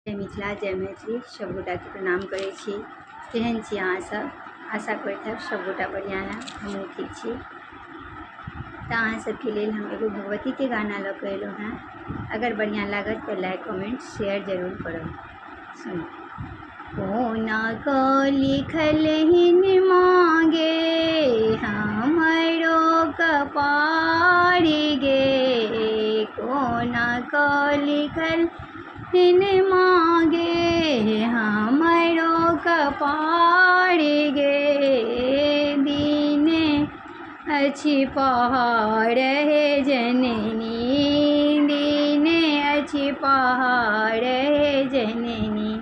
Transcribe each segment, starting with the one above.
जय मिथिला जय मैथिली सबगोटाके प्रणाम करै छी। केहन छी अहाँ सब? आशा करैत हैब सबगोटा बढ़िआँ हैब, हमहूँ ठीक छी। तऽ अहाँ सबके लेल हम एगो भगवतीके गाना लऽ कऽ अयलहुँ हेँ। अगर बढ़िआँ लागत तऽ लाइक कमेंट शेयर जरूर करब। सुनू। कोना कऽ लिखल हिन मांगे हमरो कपार गे, कोना कऽ लिखल हिन मांगे हमरो कपार गे, दीने अछि पहाड़ हे जननी, दीने अछि पहाड़ हे जननी,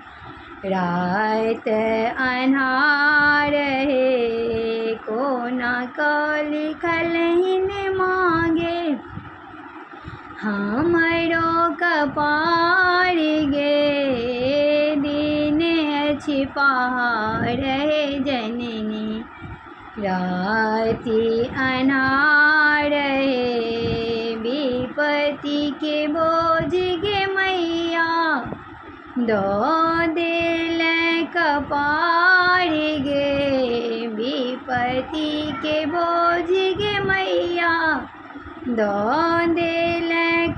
रात अन्हार हे कोना कऽ लिखल हिन मांगे हमरो कपार गे, दीने अछि पहाड़ हे जननी, राति अन्हार हे विपत्ति के बोझ गे मैया दऽ देल कपार गे, विपत्ति के बोझ गे मैया दऽ देल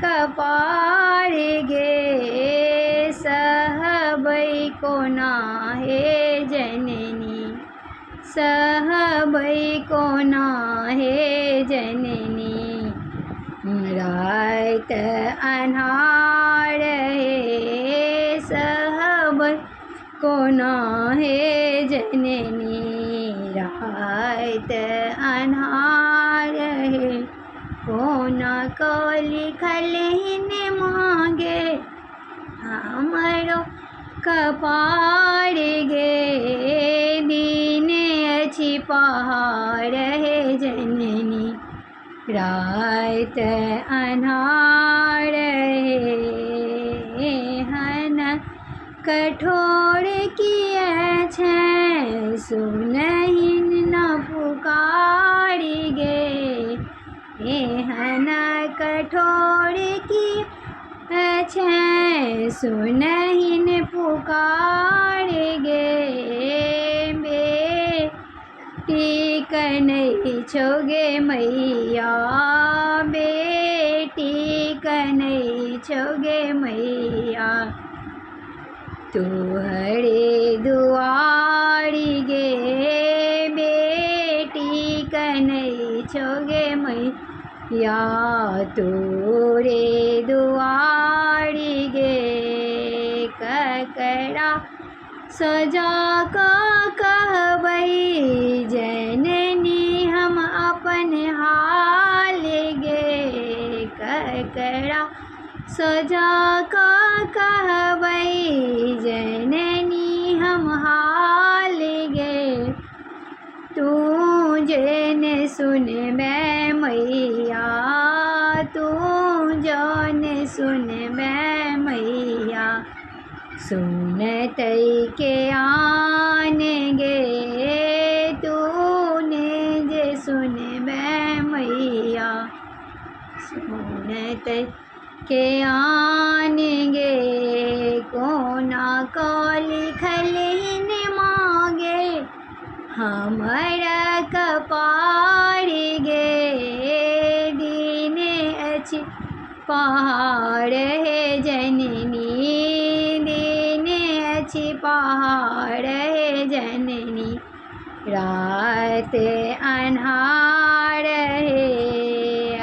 कपार गे, सहबै कोना हे जननी, सहबै कोना हे जननी, रात अन्हार हे सहबै कोना हे जननी, रात अन्हार हे कोना कऽ लिखल हिन मांगे हमरो कपार गे, दीने अछि पहाड़ हे जननी, रात अन्हार हे हन कठोर किए छै सुनहिन न पुकार गे, एहन कठोर किए छै सुनहिन पुकार गे, बेटीक नहि छौ गे मैया, बेटीक नहि छौ गे मैया, तोहरे दुआरी गे, बेटीक नहि छौ गे मैया, तोरे दुआरी गे, ककरा सजा कऽ कहबै जननी हम अपन हाल गे, ककरा सजा कऽ कहबै जननी हम हाल गे, तू जन सुनबै मैया, तू जन सुनबै मैया, सुनतै के आन गे, तूने जे सुनबै मैया, सुनतै के आन गे, कोना कऽ लिखल हिन मांगे हमर कपार गे, दीने अछि पहाड़ हे जननी, दीने अछि पहाड़ हे जननी, रात अन्हार हे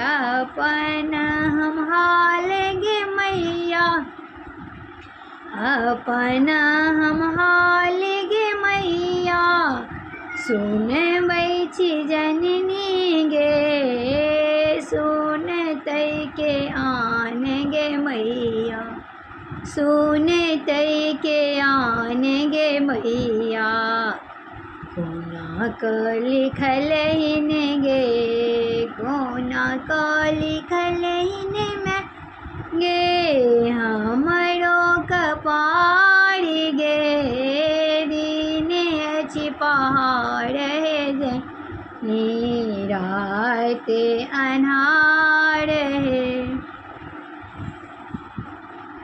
अपन हम हाल गे मैया, अपन हम हाल गे मैया, सुनबै छी जननी गे, सुनतै के आन गे मैया, सुनतै के आन गे मैया, कोना कऽ लिखल हिन गे, कोना कऽ लिखल हिन गे हमरो कपार गे, दीने अछि पहाड़ हे जननी, रात अन्हार